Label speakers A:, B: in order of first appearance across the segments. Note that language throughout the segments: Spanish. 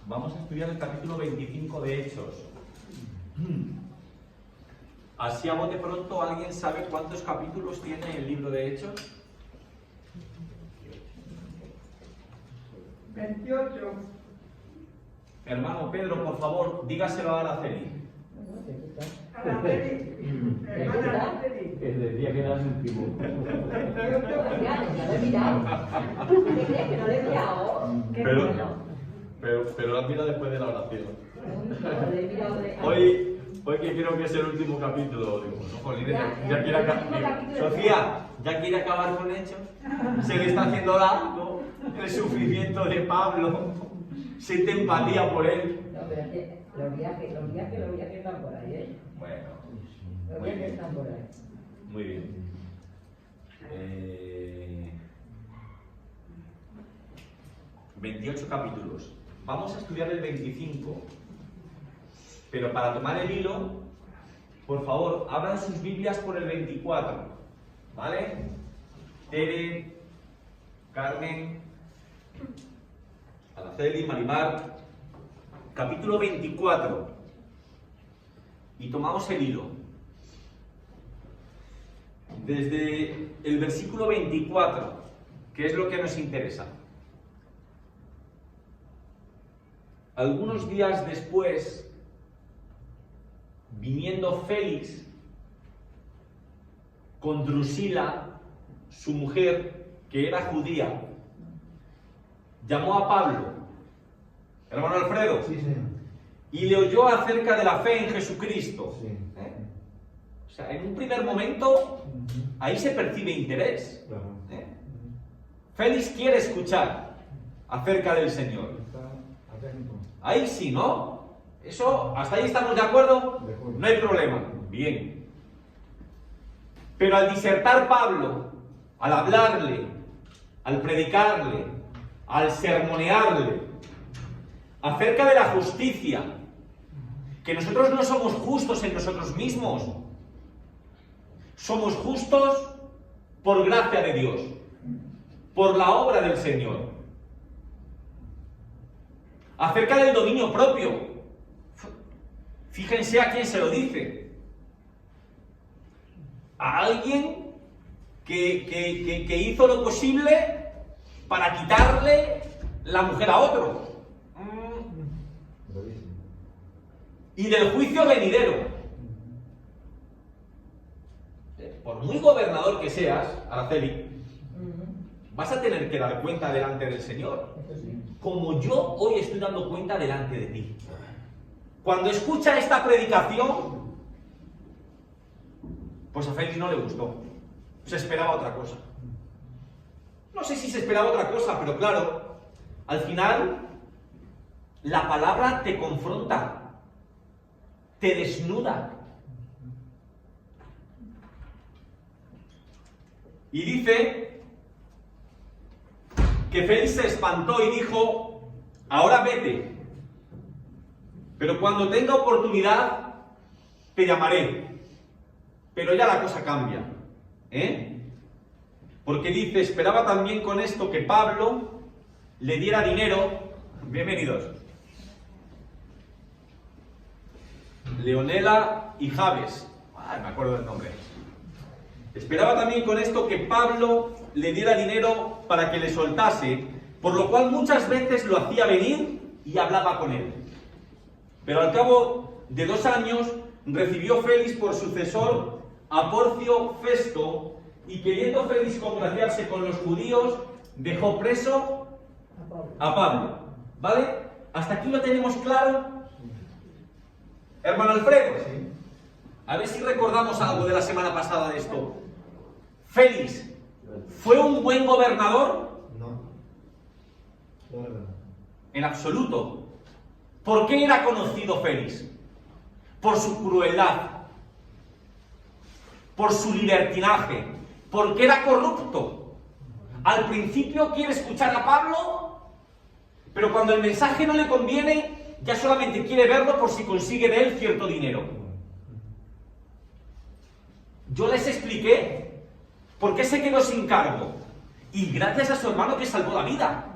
A: Vamos a estudiar el capítulo 25 de Hechos. Así a bote pronto, ¿alguien sabe cuántos capítulos tiene el libro de Hechos?
B: 28.
A: Hermano Pedro, por favor, dígaselo a Araceli.
B: Araceli, hermana Araceli.
C: Que decía que era el último.
D: Ya lo he mirado. ¿Qué crees que no le he mirado? Qué
A: Pero-
D: bueno.
A: Pero la mira después de la oración.
D: Lo he mirado de...
A: Hoy que creo que es el último capítulo, digo, no, jolín,
D: Ya,
A: ya quiere
D: el
A: acabar.
D: último capítulo.
A: Sofía, ya quiere acabar con Hechos. Se le está haciendo largo el sufrimiento de Pablo. Siente empatía por él.
D: No, pero es que los viajes están por ahí, ¿eh?
A: Bueno,
D: Los
A: muy
D: viajes
A: bien.
D: están por ahí.
A: Muy bien. 28 capítulos. Vamos a estudiar el 25. Pero para tomar el hilo, por favor, abran sus Biblias por el 24. ¿Vale? Tere, Carmen, Araceli, Marimar. Capítulo 24. Y tomamos el hilo. Desde el versículo 24, que es lo que nos interesa. Algunos días después, viniendo Félix con Drusila, su mujer, que era judía, llamó a Pablo, hermano Alfredo,
C: Sí, señor.
A: y le oyó acerca de la fe en Jesucristo.
C: Sí.
A: O sea, en un primer momento, ahí se percibe interés.
C: Claro.
A: Félix quiere escuchar acerca del Señor.
C: Está atento.
A: Ahí sí, ¿no? Eso, ¿hasta ahí estamos de acuerdo?
C: De acuerdo.
A: No hay problema. Bien. Pero al disertar Pablo, al hablarle, al predicarle, al sermonearle acerca de la justicia, que nosotros no somos justos en nosotros mismos, somos justos por gracia de Dios, por la obra del Señor. Acerca del dominio propio, fíjense a quién se lo dice. A alguien que hizo lo posible para quitarle la mujer a otro.
C: Bravísimo.
A: Y del juicio venidero. Por muy gobernador que seas, Araceli, vas a tener que dar cuenta delante del Señor.
D: Eso sí.
A: Como yo hoy estoy dando cuenta delante de ti. Cuando escucha esta predicación, pues a Félix no le gustó. Se esperaba otra cosa. No sé si se esperaba otra cosa, pero claro, al final la palabra te confronta, te desnuda. Y dice que Félix se espantó y dijo, ahora vete, pero cuando tenga oportunidad te llamaré. Pero ya la cosa cambia, porque dice, esperaba también con esto que Pablo le diera dinero. Bienvenidos. Leonela y Javes. Me acuerdo del nombre. Esperaba también con esto que Pablo le diera dinero para que le soltase, por lo cual muchas veces lo hacía venir y hablaba con él. Pero al cabo de 2 años recibió Félix por sucesor a Porcio Festo, y queriendo Félix congraciarse con los judíos, dejó preso a Pablo. ¿Vale? ¿Hasta aquí lo tenemos claro? Hermano Alfredo, a ver si recordamos algo de la semana pasada de esto. Félix, ¿fue un buen gobernador?
C: No. La verdad.
A: En absoluto. ¿Por qué era conocido Félix? Por su crueldad, por su libertinaje, porque era corrupto. Al principio quiere escuchar a Pablo, pero cuando el mensaje no le conviene, ya solamente quiere verlo por si consigue de él cierto dinero. Yo les expliqué por qué se quedó sin cargo, y gracias a su hermano que salvó la vida.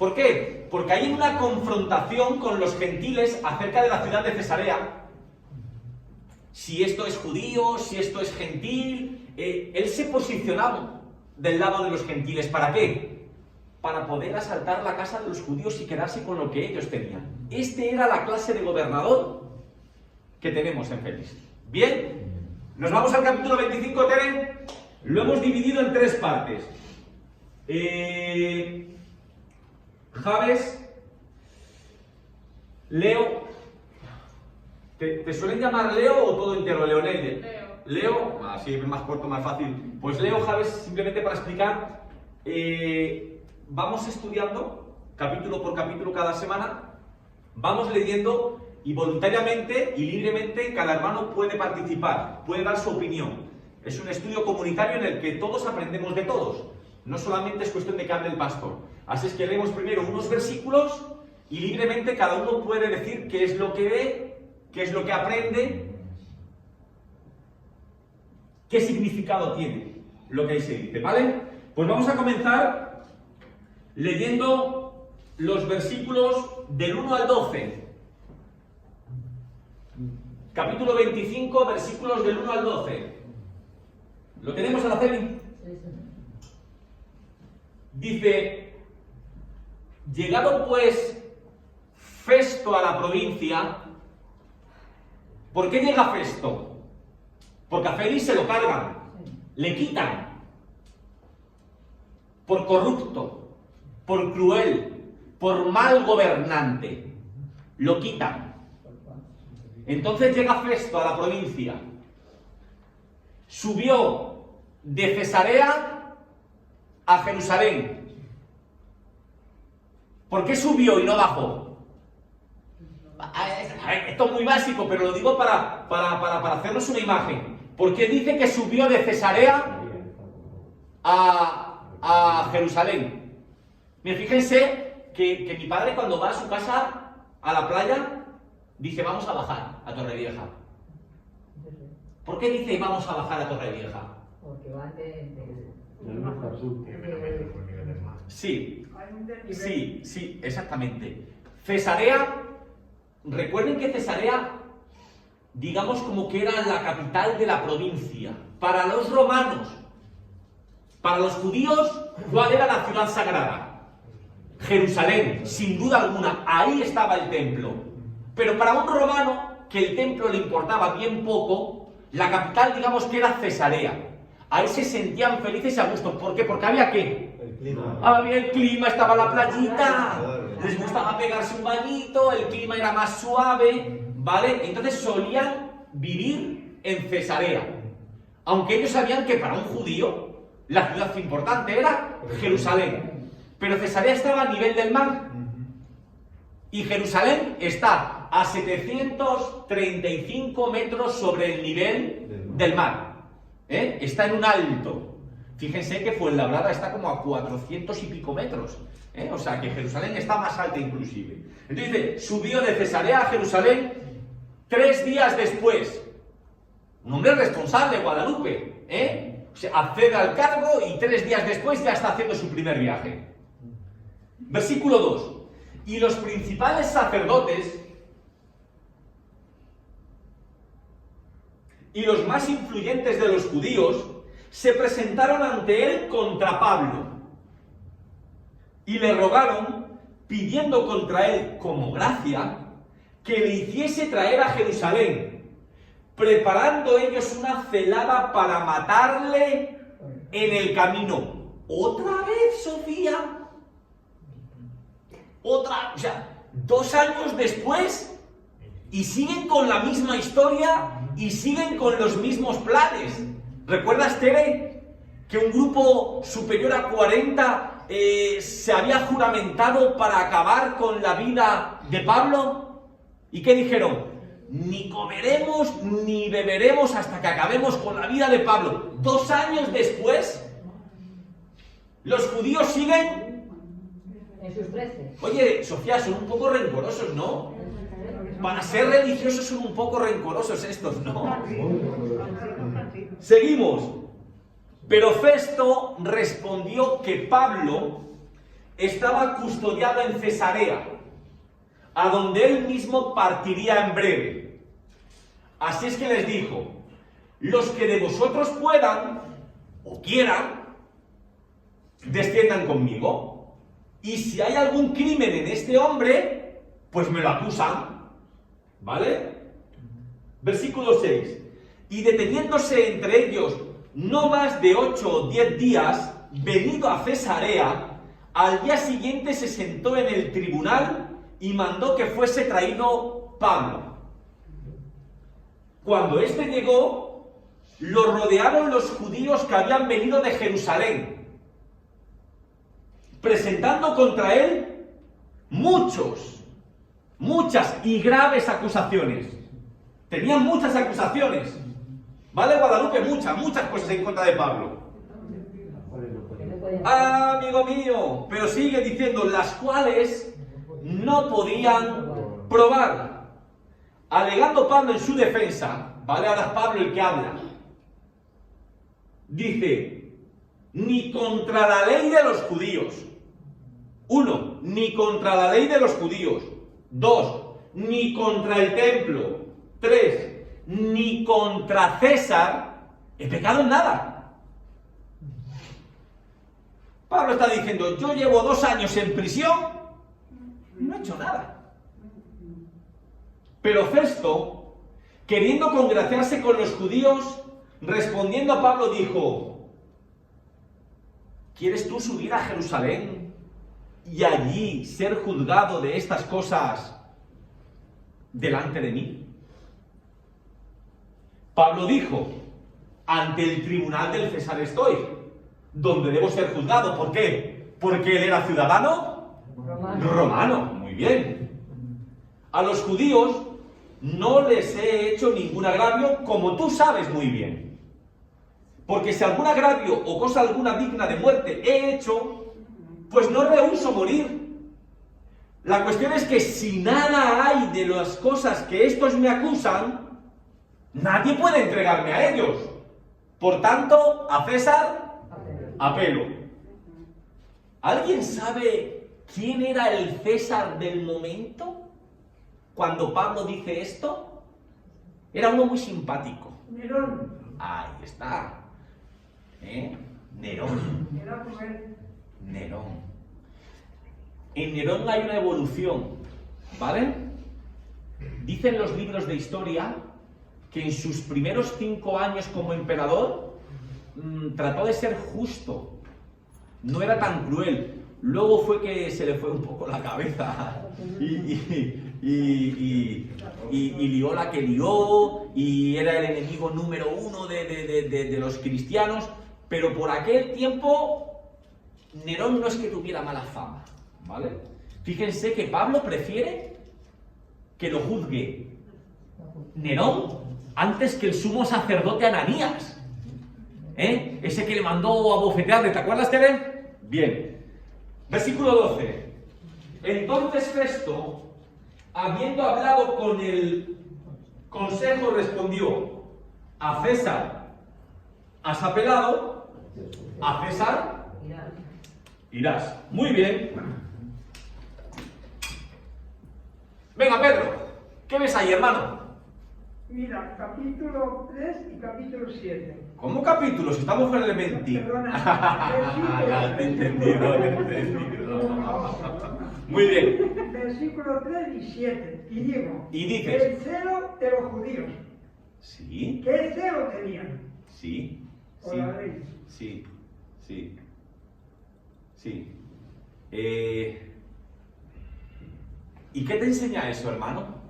A: ¿Por qué? Porque hay una confrontación con los gentiles acerca de la ciudad de Cesarea. Si esto es judío, si esto es gentil. Él se posicionaba del lado de los gentiles. ¿Para qué? Para poder asaltar la casa de los judíos y quedarse con lo que ellos tenían. Este era la clase de gobernador que tenemos en Félix. Bien, nos vamos al capítulo 25, Tere. Lo hemos dividido en 3 partes. Javes, Leo. ¿Te suelen llamar Leo o todo entero? Leonel. Leo, así más corto, más fácil. Pues Leo, Javes, simplemente para explicar. Vamos estudiando capítulo por capítulo cada semana. Vamos leyendo y voluntariamente y libremente cada hermano puede participar, puede dar su opinión. Es un estudio comunitario en el que todos aprendemos de todos. No solamente es cuestión de que hable el pastor. Así es que leemos primero unos versículos y libremente cada uno puede decir qué es lo que ve, qué es lo que aprende, qué significado tiene lo que ahí se dice, ¿vale? Pues vamos a comenzar leyendo los versículos del 1 al 12. Capítulo 25, versículos del 1 al 12. ¿Lo tenemos, Araceli? Dice: llegado pues Festo a la provincia. ¿Por qué llega Festo? Porque a Félix se lo cargan, le quitan. Por corrupto, por cruel, por mal gobernante, lo quitan. Entonces llega Festo a la provincia. Subió de Cesarea a Jerusalén. ¿Por qué subió y no bajó? Esto es muy básico, pero lo digo para hacernos una imagen. ¿Por qué dice que subió de Cesarea a Jerusalén? Mira, fíjense que mi padre cuando va a su casa a la playa dice: vamos a bajar a Torrevieja. ¿Por qué dice vamos a bajar a Torrevieja?
D: Porque va de
A: Sí, sí, exactamente. Cesarea, recuerden que Cesarea, digamos como que era la capital de la provincia. Para los romanos, para los judíos, ¿cuál era la ciudad sagrada? Jerusalén, sin duda alguna, ahí estaba el templo. Pero para un romano, que el templo le importaba bien poco, la capital, digamos que era Cesarea. Ahí se sentían felices y a gusto. ¿Por qué? Porque había ¿qué?
C: El clima.
A: Había el clima, estaba la playita, les gustaba pegarse un bañito, el clima era más suave, ¿vale? Entonces solían vivir en Cesarea. Aunque ellos sabían que para un judío la ciudad importante era Jerusalén. Pero Cesarea estaba a nivel del mar. Y Jerusalén está a 735 metros sobre el nivel del mar. Está en un alto. Fíjense que Fuenlabrada está como a 400 y pico metros. O sea que Jerusalén está más alta inclusive. Entonces dice, subió de Cesarea a Jerusalén 3 días después. Un hombre responsable, Guadalupe. O sea, accede al cargo y 3 días después ya está haciendo su primer viaje. Versículo 2. Y los principales sacerdotes y los más influyentes de los judíos se presentaron ante él contra Pablo y le rogaron, pidiendo contra él como gracia, que le hiciese traer a Jerusalén, preparando ellos una celada para matarle en el camino. ¿Otra vez, Sofía? O sea, 2 años después, y siguen con la misma historia y siguen con los mismos planes. ¿Recuerdas, Tere, que un grupo superior a 40 se había juramentado para acabar con la vida de Pablo? ¿Y qué dijeron? Ni comeremos ni beberemos hasta que acabemos con la vida de Pablo. 2 años después, los judíos siguen
D: en sus 13.
A: Oye, Sofía, son un poco rencorosos, ¿no? Para ser religiosos son un poco rencorosos estos, ¿no? Seguimos. Pero Festo respondió que Pablo estaba custodiado en Cesarea, a donde él mismo partiría en breve. Así es que les dijo: los que de vosotros puedan o quieran, desciendan conmigo, y si hay algún crimen en este hombre, pues me lo acusan. ¿Vale? Versículo 6. Y deteniéndose entre ellos no más de 8 o 10 días, venido a Cesarea, al día siguiente se sentó en el tribunal y mandó que fuese traído Pablo. Cuando éste llegó, lo rodearon los judíos que habían venido de Jerusalén, presentando contra él muchas y graves acusaciones. Tenían muchas acusaciones. ¿Vale, Guadalupe? Muchas cosas en contra de Pablo. Ah, amigo mío, pero sigue diciendo, las cuales no podían probar. Alegando Pablo en su defensa, ¿vale? Ahora es Pablo el que habla. Dice, ni contra la ley de los judíos. 1, ni contra la ley de los judíos. 2, ni contra el templo. 3, ni contra César he pecado en nada. Pablo está diciendo, yo llevo 2 años en prisión, no he hecho nada. Pero Festo, queriendo congraciarse con los judíos, respondiendo a Pablo dijo, ¿quieres tú subir a Jerusalén y allí ser juzgado de estas cosas delante de mí? Pablo dijo, ante el tribunal del César estoy, donde debo ser juzgado. ¿Por qué? Porque él era ciudadano romano. Muy bien. A los judíos no les he hecho ningún agravio, como tú sabes muy bien. Porque si algún agravio o cosa alguna digna de muerte he hecho, pues no rehúso morir. La cuestión es que si nada hay de las cosas que estos me acusan, nadie puede entregarme a ellos. Por tanto, a César apelo. ¿Alguien sabe quién era el César del momento cuando Pablo dice esto? Era uno muy simpático.
B: Nerón.
A: Ahí está. Nerón.
B: Era mujer.
A: Nerón. En Nerón hay una evolución, ¿vale? Dicen los libros de historia que en sus primeros 5 años como emperador trató de ser justo, no era tan cruel. Luego fue que se le fue un poco la cabeza y lió la que lió, y era el enemigo número 1 de los cristianos. Pero por aquel tiempo Nerón no es que tuviera mala fama, ¿vale? Fíjense que Pablo prefiere que lo juzgue Nerón antes que el sumo sacerdote Ananías, ese que le mandó a bofetearle. ¿Te acuerdas, Tere? Bien. Versículo 12. Entonces Festo, habiendo hablado con el consejo, respondió, a César has apelado, a César irás. Muy bien. Venga, Pedro, ¿qué ves ahí, hermano?
B: Mira, capítulo 3 y capítulo 7.
A: ¿Cómo capítulos? Estamos con el 20.
B: Perdona.
A: Ya te he entendido. Muy bien.
B: Versículo 3 y 7. Y digo,
A: Y dices,
B: el celo de los judíos.
A: sí,
B: ¿Qué celo tenían?
A: sí,
B: Por
A: sí,
B: la ley.
A: sí, sí, sí. ¿Y qué te enseña eso, hermano?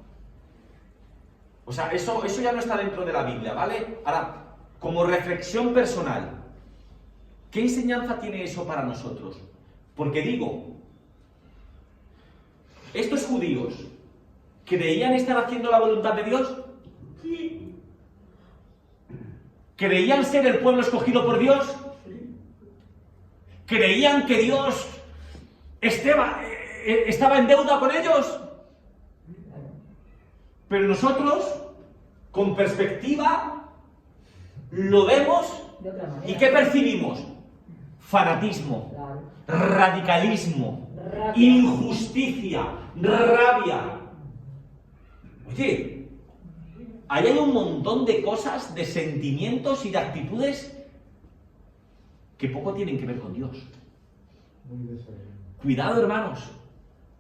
A: O sea, eso ya no está dentro de la Biblia, ¿vale? Ahora, como reflexión personal, ¿qué enseñanza tiene eso para nosotros? Porque digo, estos judíos ¿creían estar haciendo la voluntad de Dios?
B: Sí.
A: ¿Creían ser el pueblo escogido por Dios? ¿Creían que Dios estaba en deuda con ellos? Pero nosotros, con perspectiva, lo vemos.
D: De otra manera.
A: ¿Y qué percibimos? fanatismo,
D: Claro.
A: radicalismo,
D: Rabia.
A: injusticia, rabia. Oye, ahí hay un montón de cosas, de sentimientos y de actitudes que poco tienen que ver con Dios.
C: Muy desagradable.
A: Cuidado, hermanos.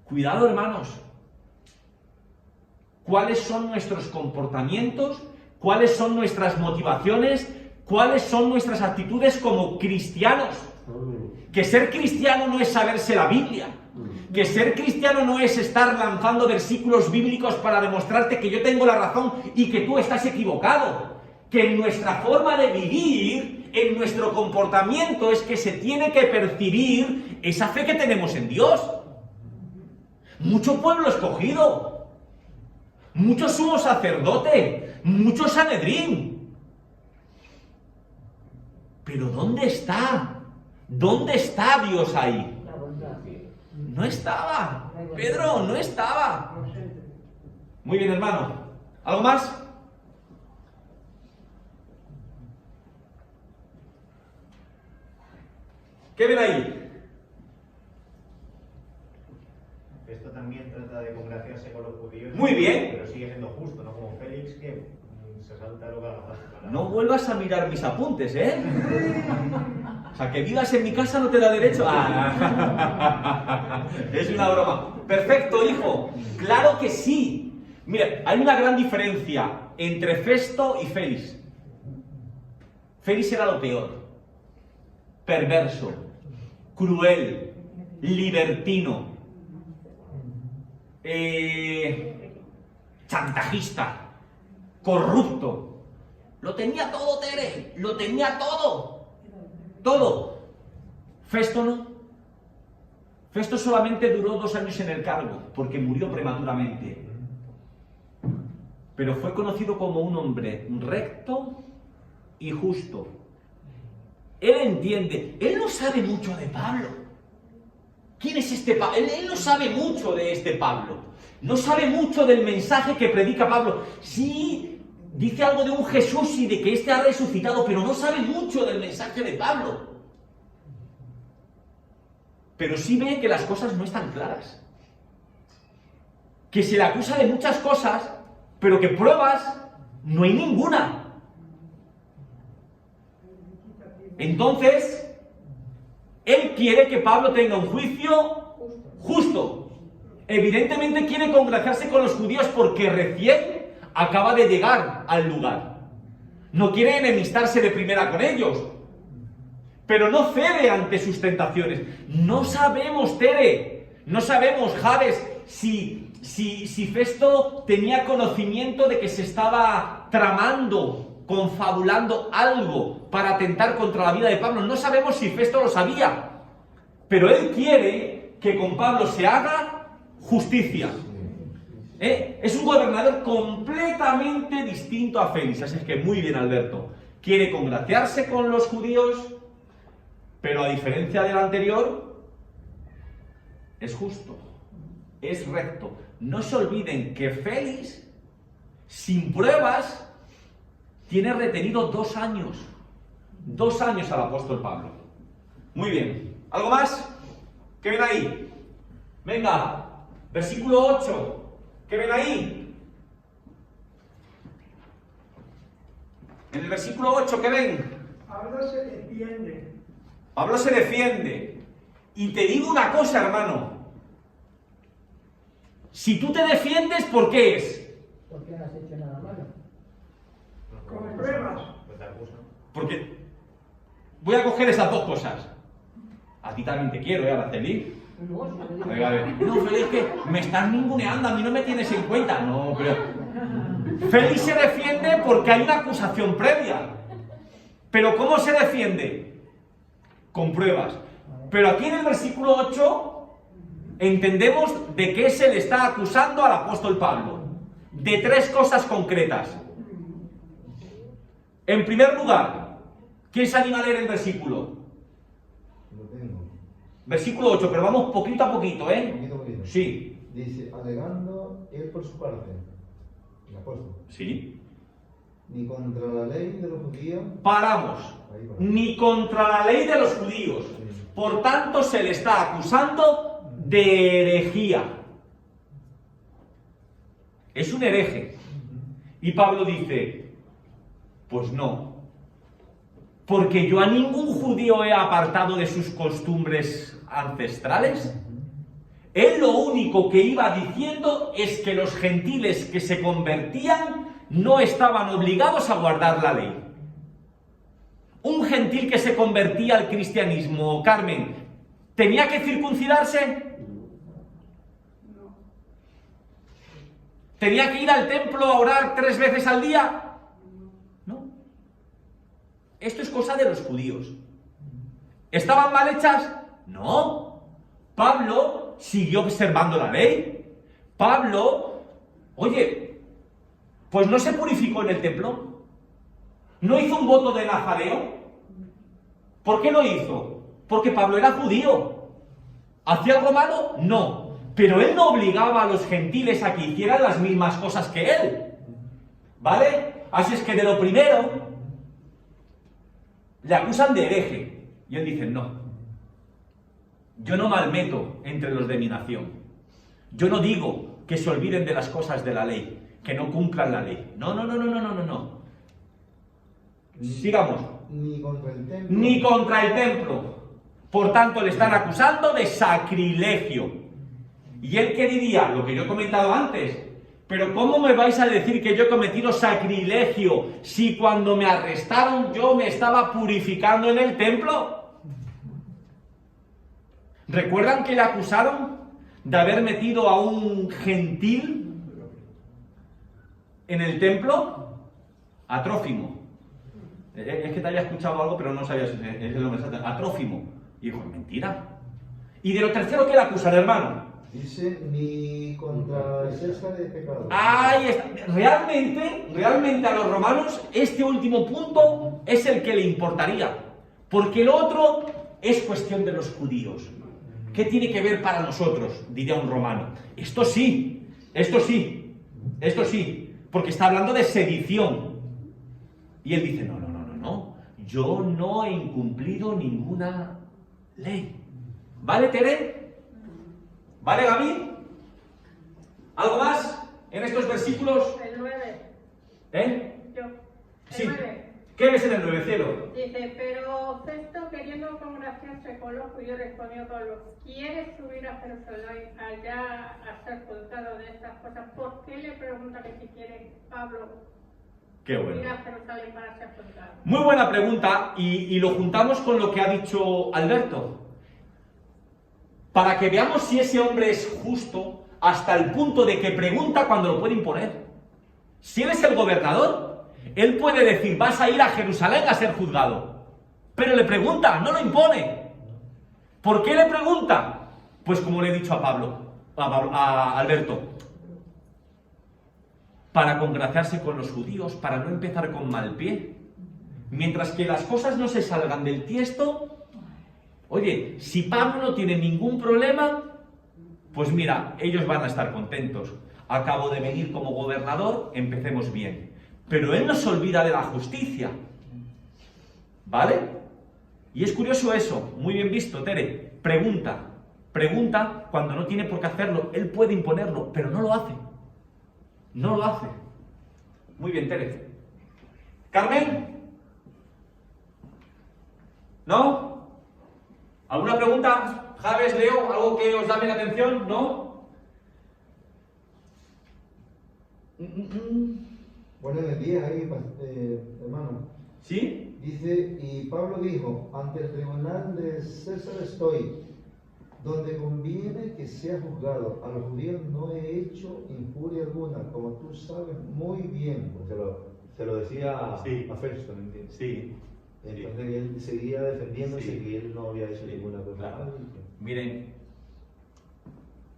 A: Cuidado, hermanos. ¿Cuáles son nuestros comportamientos? ¿Cuáles son nuestras motivaciones? ¿Cuáles son nuestras actitudes como cristianos? Que ser cristiano no es saberse la Biblia. Que ser cristiano no es estar lanzando versículos bíblicos para demostrarte que yo tengo la razón y que tú estás equivocado. Que en nuestra forma de vivir, en nuestro comportamiento, es que se tiene que percibir esa fe que tenemos en Dios. Mucho pueblo escogido, mucho sumo sacerdote, mucho Sanedrín. Pero ¿dónde está? ¿Dónde está Dios ahí?
D: La bondad.
A: No estaba. Pedro, no estaba. Muy bien, hermano. ¿Algo más? ¿Qué ven ahí?
E: Esto también trata de congraciarse con los judíos.
A: Muy bien.
E: Pero sigue siendo justo, ¿no? Como Félix, que se salta lo que haga falta.
A: No vuelvas a mirar mis apuntes, ¿eh? O sea, que vivas en mi casa no te da derecho a... Es una broma. Perfecto, hijo. Claro que sí. Mira, hay una gran diferencia entre Festo y Félix. Félix era lo peor. Perverso, cruel, libertino, chantajista, corrupto. Lo tenía todo, Tere, lo tenía todo. Todo. Festo no. Festo solamente duró 2 años en el cargo, porque murió prematuramente. Pero fue conocido como un hombre recto y justo. Él entiende, él no sabe mucho de Pablo. ¿Quién es este Pablo? Él no sabe mucho de este Pablo. No sabe mucho del mensaje que predica Pablo. Sí, dice algo de un Jesús y de que éste ha resucitado, pero no sabe mucho del mensaje de Pablo. Pero sí ve que las cosas no están claras. Que se le acusa de muchas cosas, pero que pruebas no hay ninguna. Entonces, él quiere que Pablo tenga un juicio justo. Evidentemente quiere congraciarse con los judíos porque recién acaba de llegar al lugar. No quiere enemistarse de primera con ellos. Pero no cede ante sus tentaciones. No sabemos, Tere, no sabemos, Javes, si Festo tenía conocimiento de que se estaba tramando, confabulando algo para atentar contra la vida de Pablo. No sabemos si Festo lo sabía, pero él quiere que con Pablo se haga justicia. Es un gobernador completamente distinto a Félix, así es que muy bien, Alberto. Quiere congraciarse con los judíos, pero a diferencia del anterior, es justo, es recto. No se olviden que Félix, sin pruebas, tiene retenido 2 años. 2 años al apóstol Pablo. Muy bien. ¿Algo más? ¿Qué ven ahí? Venga, versículo 8. ¿Qué ven ahí? En el versículo 8, ¿qué ven?
B: Pablo se defiende.
A: Pablo se defiende. Y te digo una cosa, hermano. Si tú te defiendes, ¿por qué es?
D: ¿Por qué no has hecho nada malo?
B: Con pruebas.
E: Pues te acusan.
A: Porque voy a coger esas 2 cosas. A ti también te quiero, Araceli.
D: No, si yo te digo-
A: Venga, a ver. No, Félix, que me estás ninguneando, a mí no me tienes en cuenta. No, pero... Félix se defiende porque hay una acusación previa. Pero ¿cómo se defiende? Con pruebas. Pero aquí en el versículo 8 entendemos de qué se le está acusando al apóstol Pablo. De 3 cosas concretas. En primer lugar, ¿quién se anima a leer el versículo?
C: Lo tengo.
A: Versículo 8, pero vamos poquito a poquito, ¿eh?
C: Poquito, poquito.
A: Sí.
C: Dice, alegando él por su parte, el apóstol,
A: Sí.
C: ni contra la ley de los judíos,
A: Paramos.
C: ahí va.
A: Ni contra la ley de los judíos. Por tanto, se le está acusando de herejía. Es un hereje. Y Pablo dice, pues no, porque yo a ningún judío he apartado de sus costumbres ancestrales. Él lo único que iba diciendo es que los gentiles que se convertían no estaban obligados a guardar la ley. Un gentil que se convertía al cristianismo, Carmen, ¿tenía que circuncidarse? ¿Tenía que ir al templo a orar 3 veces al día? No. Esto es cosa de los judíos. ¿Estaban mal hechas? No. Pablo siguió observando la ley. Pablo, oye, pues no se purificó en el templo. ¿No hizo un voto de nazareo? ¿Por qué lo hizo? Porque Pablo era judío. ¿Hacía algo malo? No. Pero él no obligaba a los gentiles a que hicieran las mismas cosas que él. ¿Vale? Así es que de lo primero, le acusan de hereje. Y él dice, no. Yo no malmeto entre los de mi nación. Yo no digo que se olviden de las cosas de la ley, que no cumplan la ley. No. Sigamos.
C: Ni contra el templo.
A: Ni contra el templo. Por tanto, le están acusando de sacrilegio. ¿Y él qué diría? Lo que yo he comentado antes. Pero ¿cómo me vais a decir que yo he cometido sacrilegio si cuando me arrestaron yo me estaba purificando en el templo? ¿Recuerdan que le acusaron de haber metido a un gentil en el templo? A Trófimo. Es que te había escuchado algo, pero no sabías, es el nombre exacto. A Trófimo. Y dijo, mentira. ¿Y de lo tercero qué le acusan, hermano?
C: Dice, ni contra César de pecado.
A: Ahí está. Realmente a los romanos este último punto es el que le importaría. Porque el otro es cuestión de los judíos. ¿Qué tiene que ver para nosotros? Diría un romano. Esto sí. Porque está hablando de sedición. Y él dice, no. Yo no he incumplido ninguna ley. ¿Vale, Tere? ¿Vale, Gaby? ¿Algo más en estos versículos?
F: El 9.
A: ¿Eh?
F: Yo. El
A: Sí.
F: 9.
A: ¿Qué ves en el 9, cielo?
F: Dice, pero Festo, queriendo congraciarse con los judíos, respondió Pablo, ¿quieres subir a Jerusalén allá a ser juzgado de estas cosas? ¿Por qué le pregunta que si quiere Pablo
A: Qué
F: subir
A: bueno.
F: a Jerusalén para ser juzgado?
A: Muy buena pregunta y lo juntamos con lo que ha dicho Alberto. Para que veamos si ese hombre es justo hasta el punto de que pregunta cuando lo puede imponer. Si él es el gobernador, él puede decir, vas a ir a Jerusalén a ser juzgado. Pero le pregunta, no lo impone. ¿Por qué le pregunta? Pues como le he dicho a Alberto, para congraciarse con los judíos, para no empezar con mal pie. Mientras que las cosas no se salgan del tiesto, oye, si Pablo no tiene ningún problema, pues mira, ellos van a estar contentos. Acabo de venir como gobernador, empecemos bien. Pero él no se olvida de la justicia. ¿Vale? Y es curioso eso, muy bien visto, Tere. Pregunta cuando no tiene por qué hacerlo. Él puede imponerlo, pero no lo hace. No lo hace. Muy bien, Tere. ¿Carmen? ¿No? ¿Alguna pregunta? Javes, Leo, ¿algo que os llame la atención? ¿No?
C: Bueno, en el 10 ahí, hermano.
A: ¿Sí?
C: Dice, y Pablo dijo, ante el tribunal de César estoy, donde conviene que sea juzgado. A los judíos no he hecho injuria alguna, como tú sabes muy bien.
E: Se lo decía
A: Sí.
E: a Festo, ¿me entiendes?
A: Sí.
C: Entonces él seguía defendiéndose
A: Sí.
C: que él no había hecho ninguna cosa.
A: Claro. Miren,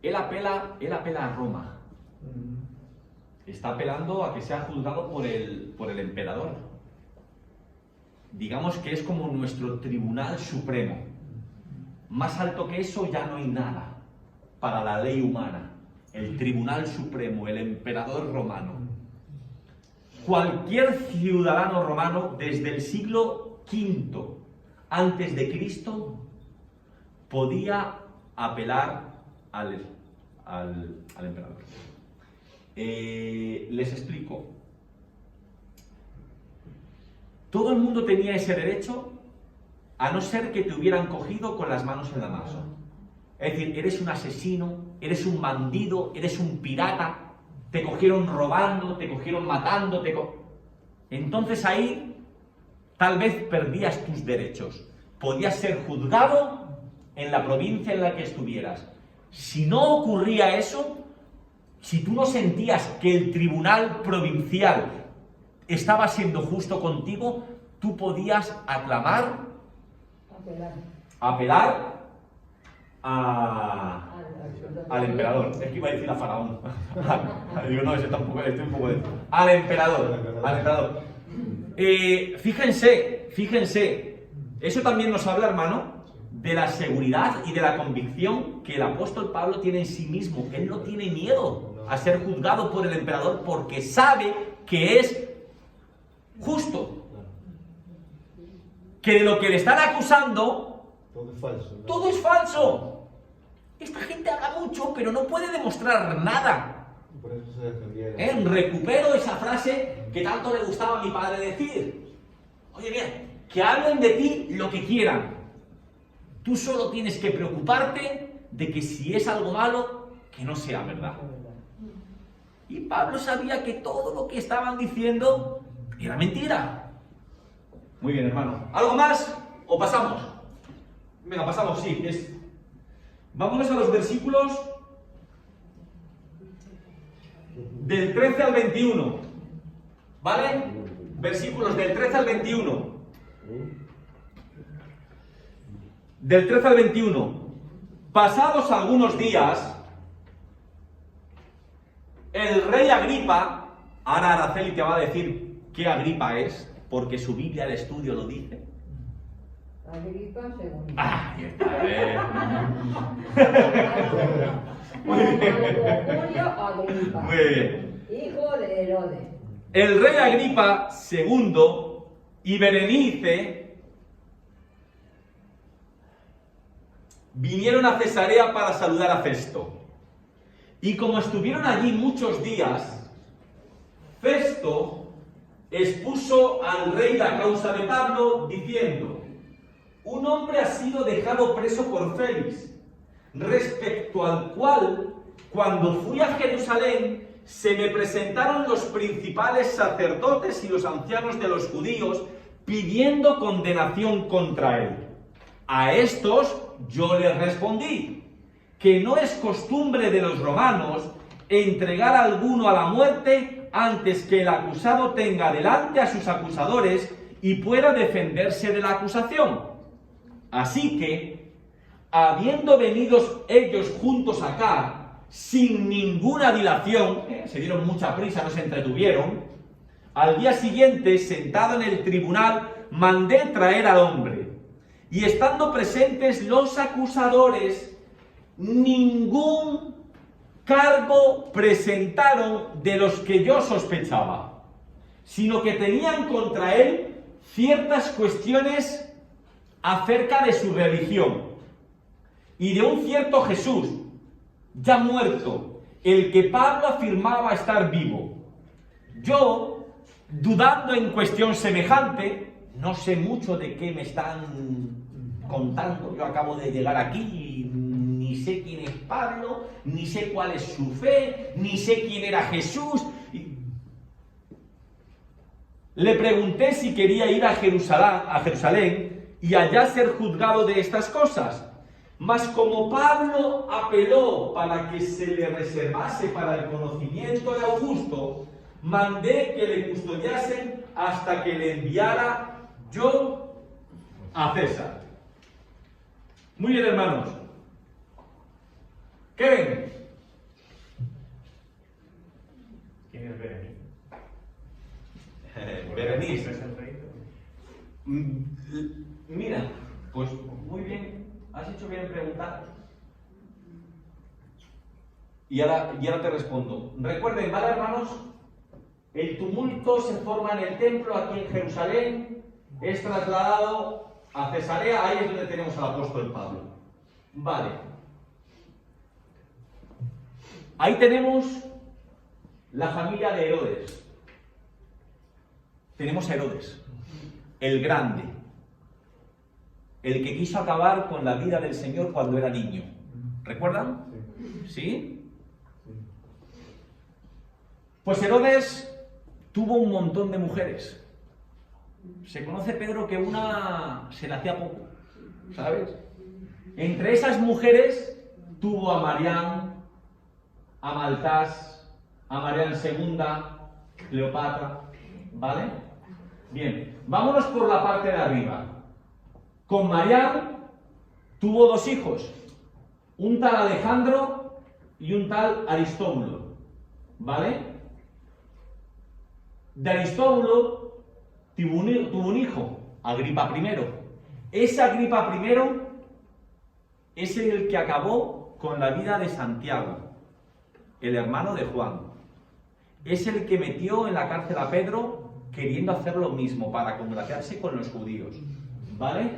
A: él apela a Roma. Está apelando a que sea juzgado por el emperador. Digamos que es como nuestro tribunal supremo. Más alto que eso ya no hay nada para la ley humana. El tribunal supremo, el emperador romano. Cualquier ciudadano romano desde el siglo V antes de Cristo podía apelar al emperador. Les explico. Todo el mundo tenía ese derecho, a no ser que te hubieran cogido con las manos en la masa. Es decir, eres un asesino, eres un bandido, eres un pirata, te cogieron robando, te cogieron matando, entonces ahí tal vez perdías tus derechos. Podías ser juzgado en la provincia en la que estuvieras. Si no ocurría eso, si tú no sentías que el tribunal provincial estaba siendo justo contigo, tú podías apelar al emperador. Es que iba a decir a Faraón. Digo, no, ese tampoco, estoy un poco de... Al emperador. Fíjense, eso también nos habla, hermano, de la seguridad y de la convicción que el apóstol Pablo tiene en sí mismo. Él no tiene miedo a ser juzgado por el emperador porque sabe que es justo. Que de lo que le están acusando,
C: todo es falso, ¿no?
A: Todo es falso. Esta gente habla mucho, pero no puede demostrar nada.
C: Por eso se defendieron.
A: Recupero esa frase que tanto le gustaba a mi padre decir. Oye, mira, que hablen de ti lo que quieran. Tú solo tienes que preocuparte de que si es algo malo, que no sea verdad. Y Pablo sabía que todo lo que estaban diciendo era mentira. Muy bien, hermano. ¿Algo más o pasamos? Venga, pasamos, sí. Vámonos a los versículos del 13 al 21. ¿Vale? Versículos del 13 al 21. Del 13 al 21. Pasados algunos días, el rey Agripa, ahora Araceli te va a decir qué Agripa es, porque su Biblia de estudio lo dice.
D: Agripa II.
A: Ahí está,
D: Muy bien. Julio Agripa.
A: Muy bien.
D: Hijo de Herodes.
A: El rey Agripa II y Berenice vinieron a Cesarea para saludar a Festo. Y como estuvieron allí muchos días, Festo expuso al rey la causa de Pablo, diciendo: un hombre ha sido dejado preso por Félix, respecto al cual, cuando fui a Jerusalén, se me presentaron los principales sacerdotes y los ancianos de los judíos, pidiendo condenación contra él. A estos yo les respondí que no es costumbre de los romanos entregar a alguno a la muerte antes que el acusado tenga delante a sus acusadores y pueda defenderse de la acusación. Así que, habiendo venido ellos juntos acá, sin ninguna dilación, se dieron mucha prisa, no se entretuvieron, al día siguiente, sentado en el tribunal, mandé traer al hombre. Y estando presentes los acusadores, ningún cargo presentaron de los que yo sospechaba, sino que tenían contra él ciertas cuestiones acerca de su religión y de un cierto Jesús, ya muerto, el que Pablo afirmaba estar vivo. Yo, dudando en cuestión semejante, no sé mucho de qué me están contando, yo acabo de llegar aquí y ni sé quién es Pablo, ni sé cuál es su fe, ni sé quién era Jesús. Le pregunté si quería ir a Jerusalén y allá ser juzgado de estas cosas. Mas como Pablo apeló para que se le reservase para el conocimiento de Augusto, mandé que le custodiasen hasta que le enviara yo a César. Muy bien, hermanos. ¿Qué ven?
E: ¿Quién es Berenice?
A: Berenice.
E: ¿Es el rey?
A: Mira, pues muy bien, has hecho bien en preguntar. Y ahora te respondo. Recuerden, ¿vale, hermanos? El tumulto se forma en el templo aquí en Jerusalén, es trasladado a Cesarea, ahí es donde tenemos al apóstol Pablo. Vale. Ahí tenemos la familia de Herodes. Tenemos a Herodes, el grande, el que quiso acabar con la vida del Señor cuando era niño. ¿Recuerdan? ¿Sí? Pues Herodes tuvo un montón de mujeres. Se conoce, Pedro, que una se le hacía poco, ¿sabes? Entre esas mujeres tuvo a Marián, a Maltás, a Marián II, Cleopatra, ¿vale? Bien, vámonos por la parte de arriba. Con Marián tuvo dos hijos, un tal Alejandro y un tal Aristóbulo, ¿vale? De Aristóbulo tuvo un hijo, Agripa I. Ese Agripa I es el que acabó con la vida de Santiago, el hermano de Juan. Es el que metió en la cárcel a Pedro queriendo hacer lo mismo para congraciarse con los judíos, ¿vale?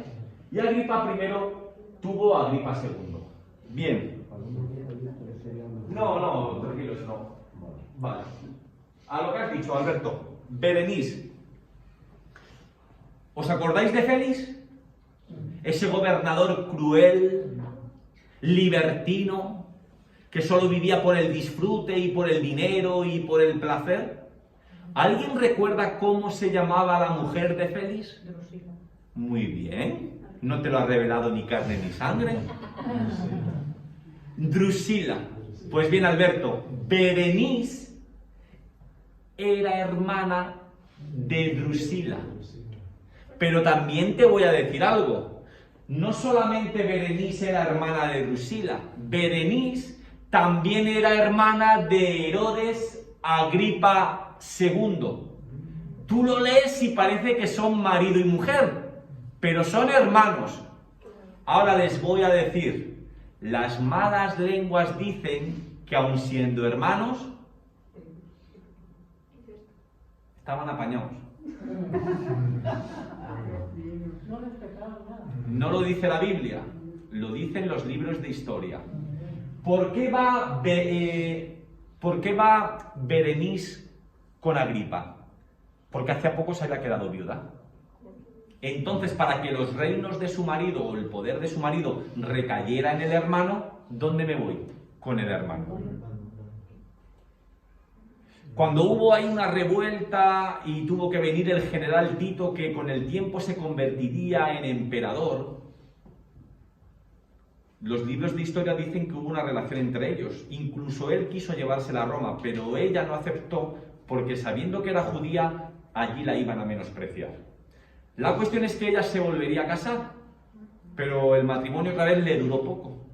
A: Y Agripa I tuvo a Agripa II. Bien. No, tranquilos, no. Vale. A lo que has dicho, Alberto. Berenice. ¿Os acordáis de Félix? Ese gobernador cruel, libertino, que solo vivía por el disfrute y por el dinero y por el placer. ¿Alguien recuerda cómo se llamaba la mujer de Félix?
D: Drusila.
A: Muy bien. No te lo ha revelado ni carne ni sangre. Drusila. Pues bien, Alberto, Berenice era hermana de Drusila. Pero también te voy a decir algo. No solamente Berenice era hermana de Drusila, Berenice también era hermana de Herodes Agripa II. Tú lo lees y parece que son marido y mujer, pero son hermanos. Ahora les voy a decir, las malas lenguas dicen que aun siendo hermanos, estaban apañados. No lo dice la Biblia, lo dicen los libros de historia. ¿Por qué va Berenice con Agripa? Porque hace poco se había quedado viuda. Entonces, para que los reinos de su marido o el poder de su marido recayera en el hermano, ¿dónde me voy? Con el hermano. Cuando hubo ahí una revuelta y tuvo que venir el general Tito, que con el tiempo se convertiría en emperador, los libros de historia dicen que hubo una relación entre ellos. Incluso él quiso llevársela a Roma, pero ella no aceptó porque sabiendo que era judía, allí la iban a menospreciar. La cuestión es que ella se volvería a casar, pero el matrimonio otra vez le duró poco.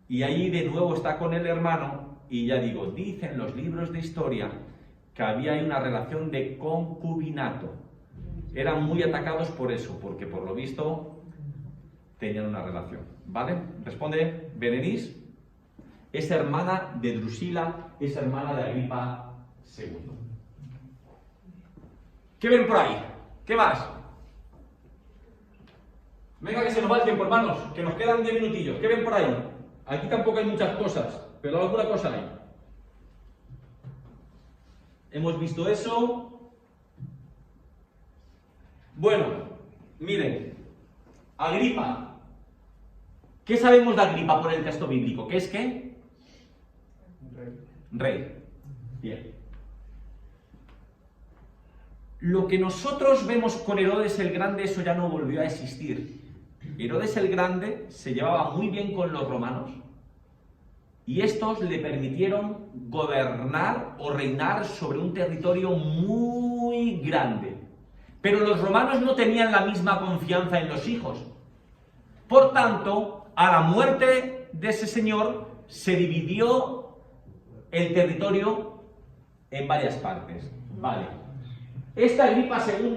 A: Y ahí de nuevo está con el hermano. Y ya digo, dicen los libros de historia que había ahí una relación de concubinato. Eran muy atacados por eso, porque por lo visto tenían una relación. ¿Vale? Responde Berenice. Es hermana de Drusila, es hermana de Agripa II. ¿Qué ven por ahí? ¿Qué más? Venga, que se nos va el tiempo, hermanos, que nos quedan 10 minutillos. ¿Qué ven por ahí? Aquí tampoco hay muchas cosas, pero alguna cosa hay. Hemos visto eso. Bueno, miren, Agripa. ¿Qué sabemos de Agripa por el texto bíblico? ¿Qué es qué? Rey. Bien. Lo que nosotros vemos con Herodes el Grande, eso ya no volvió a existir. Herodes el Grande se llevaba muy bien con los romanos y estos le permitieron gobernar o reinar sobre un territorio muy grande. Pero los romanos no tenían la misma confianza en los hijos. Por tanto, a la muerte de ese señor se dividió el territorio en varias partes. Vale. Esta Agripa II,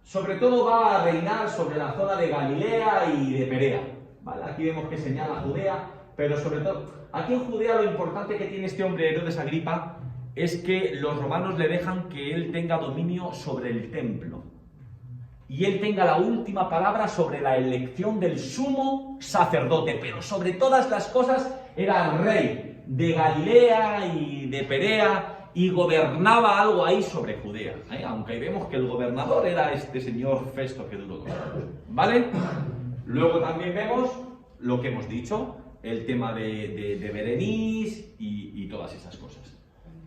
A: sobre todo, va a reinar sobre la zona de Galilea y de Perea. ¿Vale? Aquí vemos que señala Judea, pero sobre todo, aquí en Judea lo importante que tiene este hombre Herodes Agripa es que los romanos le dejan que él tenga dominio sobre el templo. y él tenga la última palabra sobre la elección del sumo sacerdote, pero sobre todas las cosas era el rey de Galilea y de Perea y gobernaba algo ahí sobre Judea, aunque ahí vemos que el gobernador era este señor Festo que duró 2 años, ¿vale? Luego también vemos lo que hemos dicho, el tema de Berenice y todas esas cosas.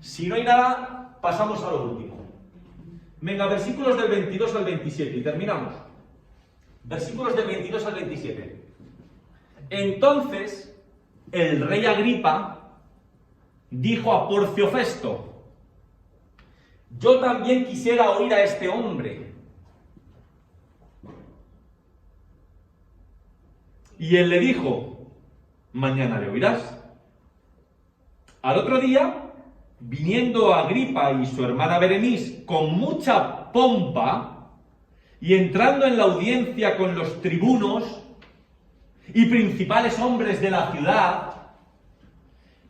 A: Si no hay nada, pasamos a lo último. Venga, versículos del 22 al 27 y terminamos. Versículos del 22 al 27. Entonces, el rey Agripa dijo a Porcio Festo: yo también quisiera oír a este hombre. Y él le dijo: mañana le oirás. Al otro día, viniendo Agripa y su hermana Berenice con mucha pompa y entrando en la audiencia con los tribunos y principales hombres de la ciudad,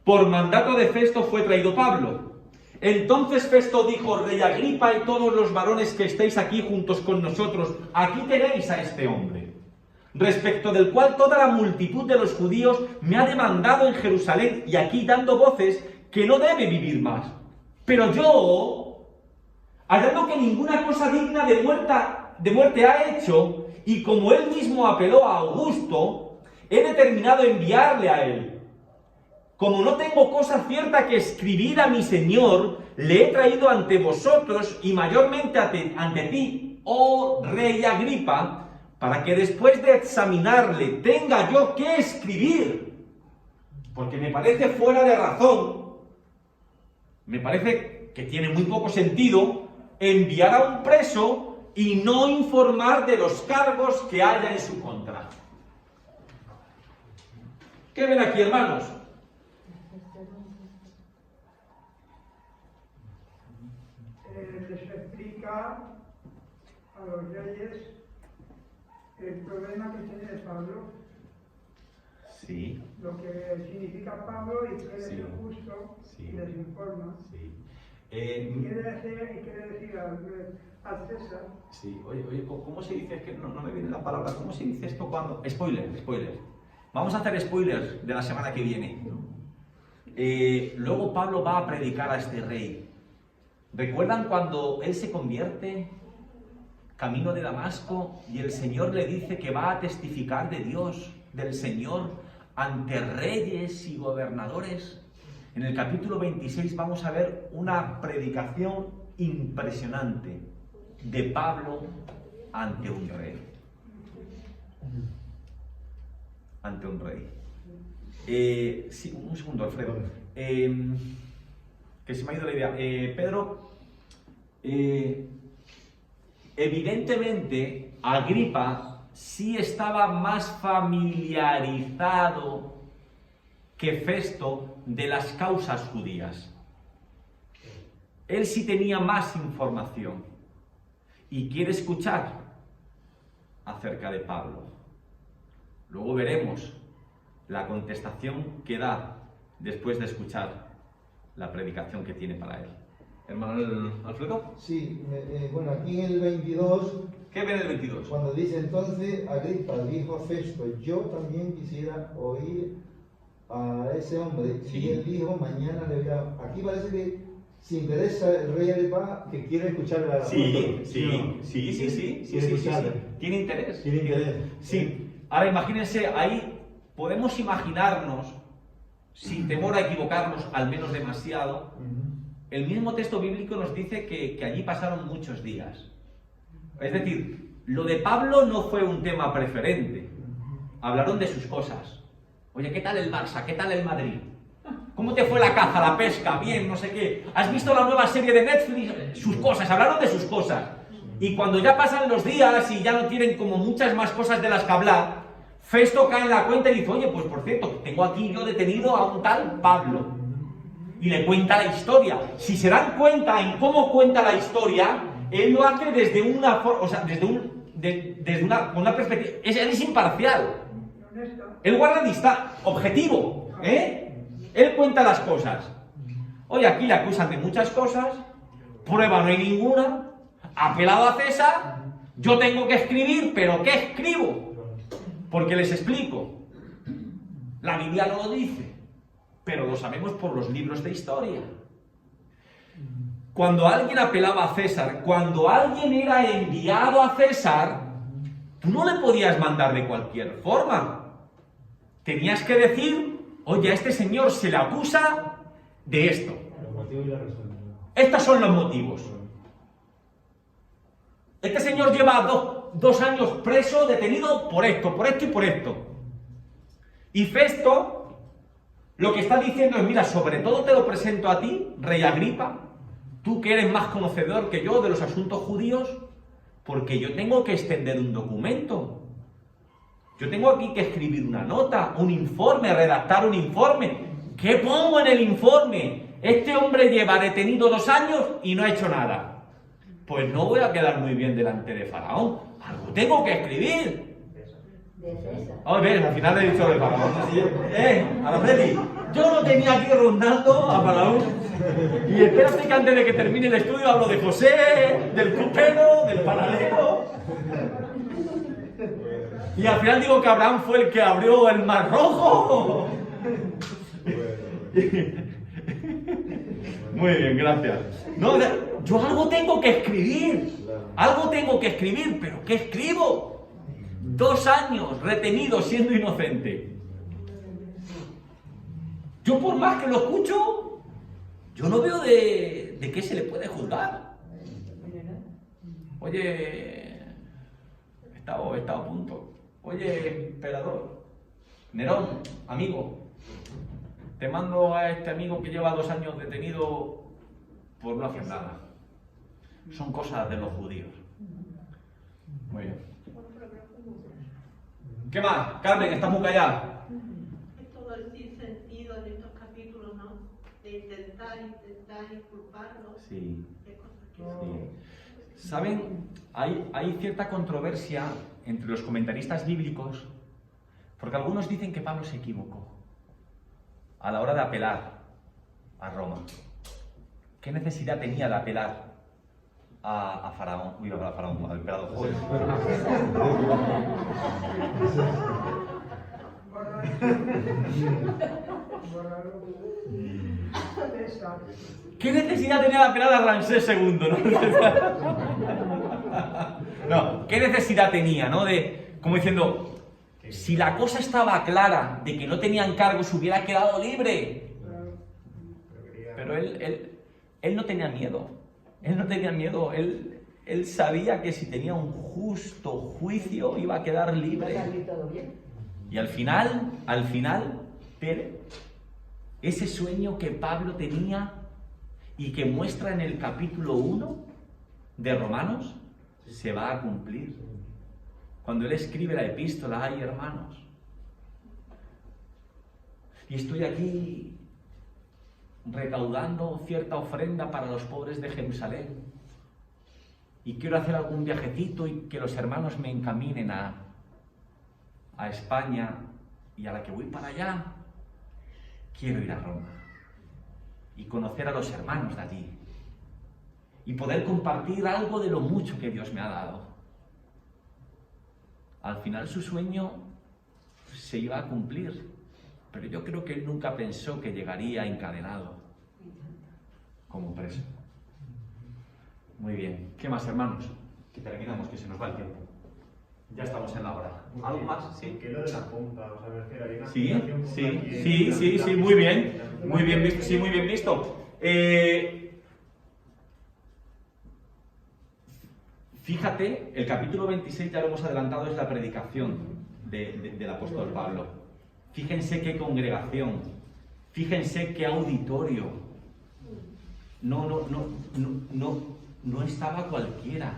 A: por mandato de Festo fue traído Pablo. Entonces Festo dijo: rey Agripa y todos los varones que estáis aquí juntos con nosotros, aquí tenéis a este hombre, respecto del cual toda la multitud de los judíos me ha demandado en Jerusalén y aquí dando voces que no debe vivir más. Pero yo, hallando que ninguna cosa digna de muerte ha hecho, y como él mismo apeló a Augusto, he determinado enviarle a él. Como no tengo cosa cierta que escribir a mi señor, le he traído ante vosotros y mayormente ante ti, oh rey Agripa, para que después de examinarle tenga yo que escribir, porque me parece fuera de razón, me parece que tiene muy poco sentido enviar a un preso y no informar de los cargos que haya en su contra. ¿Qué ven aquí, hermanos?
B: Les explica a los reyes el problema que tiene Pablo,
A: Sí,
B: lo que significa Pablo y que es
A: Sí.
B: justo,
A: Sí.
B: y les informa.
A: sí.
B: Y quiere decir al César,
A: Sí, oye, ¿cómo se dice? Es que no me viene la palabra. ¿Cómo se dice esto cuando...? Spoiler. Vamos a hacer spoilers de la semana que viene. Luego Pablo va a predicar a este rey. ¿Recuerdan cuando él se convierte camino de Damasco y el Señor le dice que va a testificar de Dios, del Señor, ante reyes y gobernadores? En el capítulo 26 vamos a ver una predicación impresionante de Pablo ante un rey. Ante un rey. Sí, un segundo, Alfredo. Que se me ha ido la idea. Pedro, evidentemente Agripa sí estaba más familiarizado que Festo de las causas judías. Él sí tenía más información y quiere escuchar acerca de Pablo. Luego veremos la contestación que da después de escuchar la predicación que tiene para él. Hermano Alfredo.
C: Sí, bueno, aquí en el 22,
A: ¿Qué ven el 22?
C: cuando dice entonces Agripa dijo a Festo: yo también quisiera oír a ese hombre.
A: Sí.
C: Y él dijo: mañana le voy a... Aquí parece que se interesa el rey Agripa, que quiere escuchar a la
A: Sí.
C: Quiere escucharle.
A: Tiene interés.
C: Tiene interés.
A: Sí. Ahora imagínense, ahí podemos imaginarnos, sin temor a equivocarnos, al menos demasiado, el mismo texto bíblico nos dice que allí pasaron muchos días. Es decir, lo de Pablo no fue un tema preferente. Hablaron de sus cosas. Oye, ¿qué tal el Barça? ¿Qué tal el Madrid? ¿Cómo te fue la caza, la pesca? Bien, no sé qué. ¿Has visto la nueva serie de Netflix? Sus cosas, hablaron de sus cosas. Y cuando ya pasan los días y ya no tienen como muchas más cosas de las que hablar, Festo cae en la cuenta y dice: oye, pues por cierto, tengo aquí yo detenido a un tal Pablo. Y le cuenta la historia. Si se dan cuenta en cómo cuenta la historia, él lo hace desde una forma, o sea, desde una perspectiva. Él es imparcial. Él guarda distancia, objetivo, Él cuenta las cosas. Oye, aquí le acusan de muchas cosas, prueba no hay ninguna, apelado a César, Yo tengo que escribir, pero ¿qué escribo? Porque les explico. La Biblia no lo dice, pero lo sabemos por los libros de historia. Cuando alguien apelaba a César, cuando alguien era enviado a César, tú no le podías mandar de cualquier forma. Tenías que decir, oye, a este señor se le acusa de esto.
E: El motivo y la razón.
A: Estos son los motivos. Este señor lleva dos años preso, detenido por esto y por esto. Y Festo lo que está diciendo es, mira, sobre todo te lo presento a ti, rey Agripa, tú que eres más conocedor que yo de los asuntos judíos, porque yo tengo que extender un documento. Yo tengo aquí que escribir una nota, un informe, redactar un informe. ¿Qué pongo en el informe? Este hombre lleva detenido 2 años y no ha hecho nada. Pues no voy a quedar muy bien delante de Faraón. Algo tengo que escribir.
D: De César.
A: A ver, al final he dicho de Faraón. Araceli, yo no tenía aquí rondando a Faraón. Y espérate que antes de que termine el estudio hablo de José, del copero, del panadero. Y al final digo que Abraham fue el que abrió el Mar Rojo. Muy bien, gracias. No, yo algo tengo que escribir. Algo tengo que escribir, pero ¿qué escribo? 2 años retenido siendo inocente. Yo por más que lo escucho, yo no veo de qué se le puede juzgar. Oye, he estado a punto. Oye, emperador, Nerón, amigo, te mando a este amigo que lleva 2 años detenido por no hacer nada. Son cosas de los judíos. Muy bien. ¿Qué más? Carmen, estás muy callada.
G: Es todo el sinsentido de estos capítulos, ¿no? De intentar inculparlo.
A: Sí.
G: Qué cosas que
A: Sí. ¿Saben? Hay cierta controversia entre los comentaristas bíblicos, porque algunos dicen que Pablo se equivocó a la hora de apelar a Roma. ¿Qué necesidad tenía de apelar a Faraón? Uy, a Faraón, al emperador. Joder. ¿Qué necesidad tenía de apelar a Ramsés II? No, ¿qué necesidad tenía, no? De, como diciendo, si la cosa estaba clara de que no tenían cargos, hubiera quedado libre. Pero él no tenía miedo. Él no tenía miedo. Él sabía que si tenía un justo juicio iba a quedar libre. Y al final, Pere, ese sueño que Pablo tenía y que muestra en el capítulo 1 de Romanos, se va a cumplir. Cuando él escribe la epístola, ay hermanos, y estoy aquí recaudando cierta ofrenda para los pobres de Jerusalén, y quiero hacer algún viajecito y que los hermanos me encaminen a España, y a la que voy para allá, quiero ir a Roma y conocer a los hermanos de allí y poder compartir algo de lo mucho que Dios me ha dado. Al final su sueño se iba a cumplir, pero yo creo que él nunca pensó que llegaría encadenado como preso. Muy bien. ¿Qué más, hermanos? Que terminamos, que se nos va el tiempo. Ya estamos en la hora. ¿Algo más? Sí.
E: Que lo de la pompa, o sea, me refiero, hay una
A: Sí,
E: explicación por aquí,
A: sí, muy bien. Muy bien visto, sí, muy bien visto. Fíjate, el capítulo 26, ya lo hemos adelantado, es la predicación del apóstol Pablo. Fíjense qué congregación, fíjense qué auditorio. No estaba cualquiera.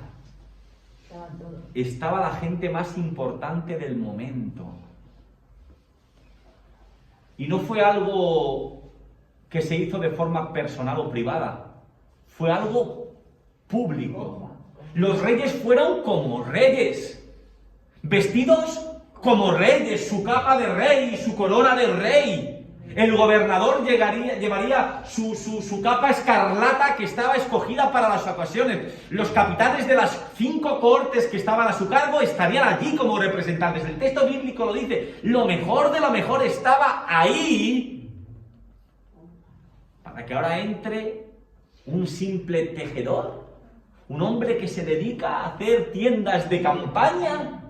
A: Estaba la gente más importante del momento. Y no fue algo que se hizo de forma personal o privada. Fue algo público. Los reyes fueron como reyes, vestidos como reyes, su capa de rey, su corona de rey. El gobernador llevaría su capa escarlata que estaba escogida para las ocasiones. Los capitanes de las 5 cortes que estaban a su cargo estarían allí como representantes. El texto bíblico lo dice. Lo mejor de lo mejor estaba ahí para que ahora entre un simple tejedor, un hombre que se dedica a hacer tiendas de campaña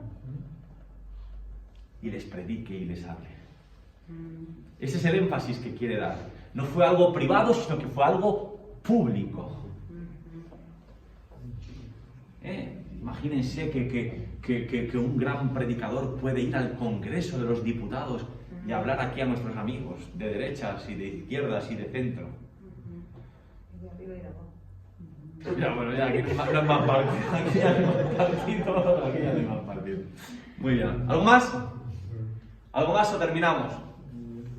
A: y les predique y les hable. Ese es el énfasis que quiere dar. No fue algo privado, sino que fue algo público. Imagínense que un gran predicador puede ir al Congreso de los Diputados y hablar aquí a nuestros amigos de derechas y de izquierdas y de centro. Ya, bueno, ya aquí no es más partido. Aquí ya no es más partido. Muy bien. ¿Algo más? ¿Algo más o terminamos?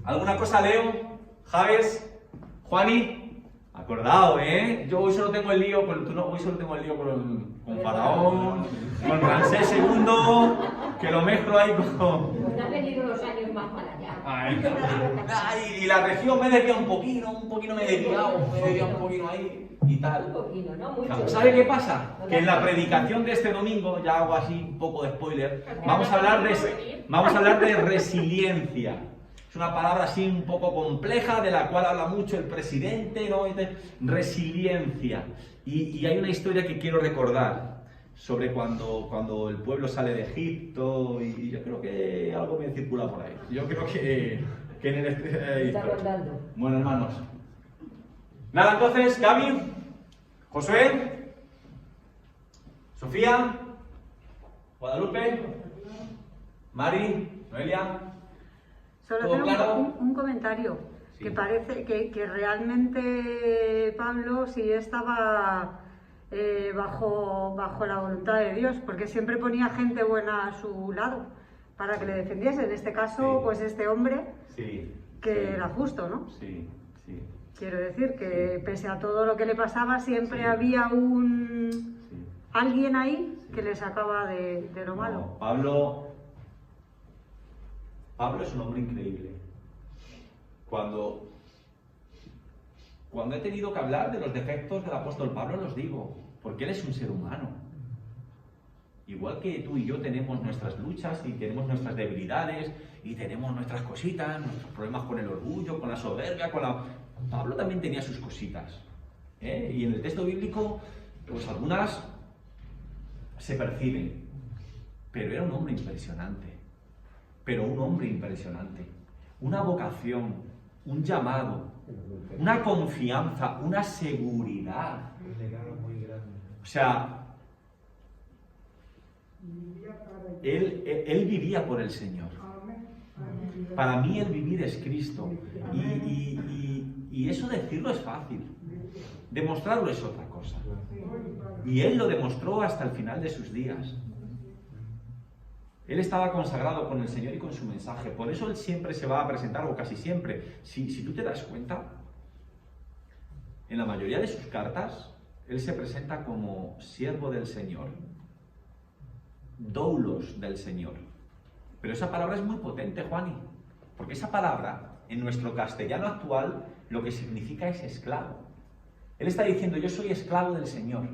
A: ¿Alguna cosa, Leo? ¿Javes? ¿Juani? Acordado, ¿eh? Yo hoy solo tengo el lío con Faraón, con Ramsés II, que lo mezclo ahí con...
D: Pues han venido los años más para allá.
A: Ay, y la región me desvía un poquito me he desviado un poquito ahí y tal.
D: Un poquito, ¿no? Mucho.
A: ¿Sabe qué pasa? Que en la predicación de este domingo, ya hago así un poco de spoiler, vamos a hablar de resiliencia. Es una palabra así un poco compleja, de la cual habla mucho el presidente, ¿no? Resiliencia. Y hay una historia que quiero recordar sobre cuando el pueblo sale de Egipto, y yo creo que algo me circula por ahí. Yo creo que en el...
D: Está contando.
A: Bueno, hermanos. Nada, entonces, Gaby, Josué, Sofía, Guadalupe, Mari, Noelia.
H: Solo
A: ¿Todo
H: tengo
A: claro?
H: un comentario,
A: Sí.
H: que parece que realmente Pablo sí estaba bajo la voluntad de Dios, porque siempre ponía gente buena a su lado para que le defendiese. En este caso,
A: Sí.
H: pues este hombre,
A: Sí.
H: que
A: Sí.
H: era justo, ¿no?
A: Sí, sí.
H: Quiero decir que pese a todo lo que le pasaba, siempre
A: Sí.
H: había
A: Sí.
H: alguien ahí
A: Sí.
H: que le sacaba de lo malo.
A: No, Pablo es un hombre increíble. Cuando he tenido que hablar de los defectos del apóstol Pablo, los digo, porque él es un ser humano. Igual que tú y yo tenemos nuestras luchas y tenemos nuestras debilidades y tenemos nuestras cositas, nuestros problemas con el orgullo, con la soberbia, Pablo también tenía sus cositas. Y en el texto bíblico, pues algunas se perciben. Pero era un hombre impresionante. Una vocación, un llamado, una confianza, una seguridad.
E: Un legado muy grande.
A: O sea, él vivía por el Señor. Para mí el vivir es Cristo. Y eso decirlo es fácil. Demostrarlo es otra cosa. Y él lo demostró hasta el final de sus días. Él estaba consagrado con el Señor y con su mensaje. Por eso él siempre se va a presentar, o casi siempre. Si tú te das cuenta, en la mayoría de sus cartas, él se presenta como siervo del Señor, doulos del Señor. Pero esa palabra es muy potente, Juani, porque esa palabra, en nuestro castellano actual, lo que significa es esclavo. Él está diciendo, yo soy esclavo del Señor.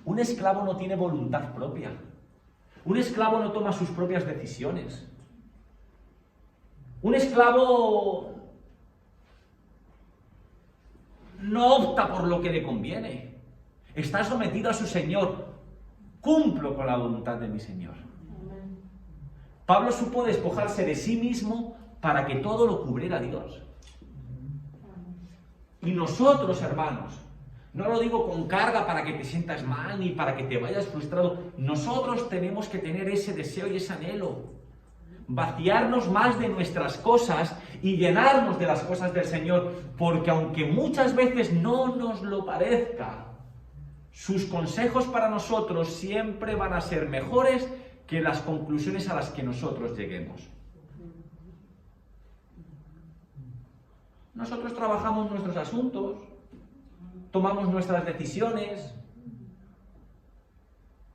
A: Un esclavo no tiene voluntad propia. Un esclavo no toma sus propias decisiones. Un esclavo no opta por lo que le conviene. Está sometido a su Señor. Cumplo con la voluntad de mi Señor. Pablo supo despojarse de sí mismo para que todo lo cubriera Dios. Y nosotros, hermanos, no lo digo con carga para que te sientas mal ni para que te vayas frustrado. Nosotros tenemos que tener ese deseo y ese anhelo. Vaciarnos más de nuestras cosas y llenarnos de las cosas del Señor. Porque aunque muchas veces no nos lo parezca, sus consejos para nosotros siempre van a ser mejores que las conclusiones a las que nosotros lleguemos. Nosotros trabajamos nuestros asuntos, tomamos nuestras decisiones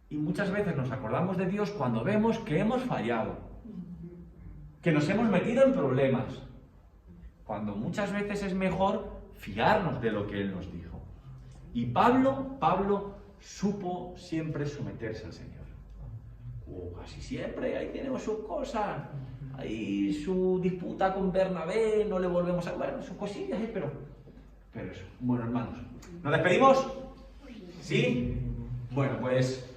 A: y muchas veces nos acordamos de Dios cuando vemos que hemos fallado, que nos hemos metido en problemas, cuando muchas veces es mejor fiarnos de lo que Él nos dijo. Y Pablo supo siempre someterse al Señor. Casi siempre, ahí tenemos sus cosas, ahí su disputa con Bernabé, no le volvemos a... Bueno, sus cosillas, pero eso. Bueno, hermanos, ¿nos despedimos? ¿Sí? Bueno, pues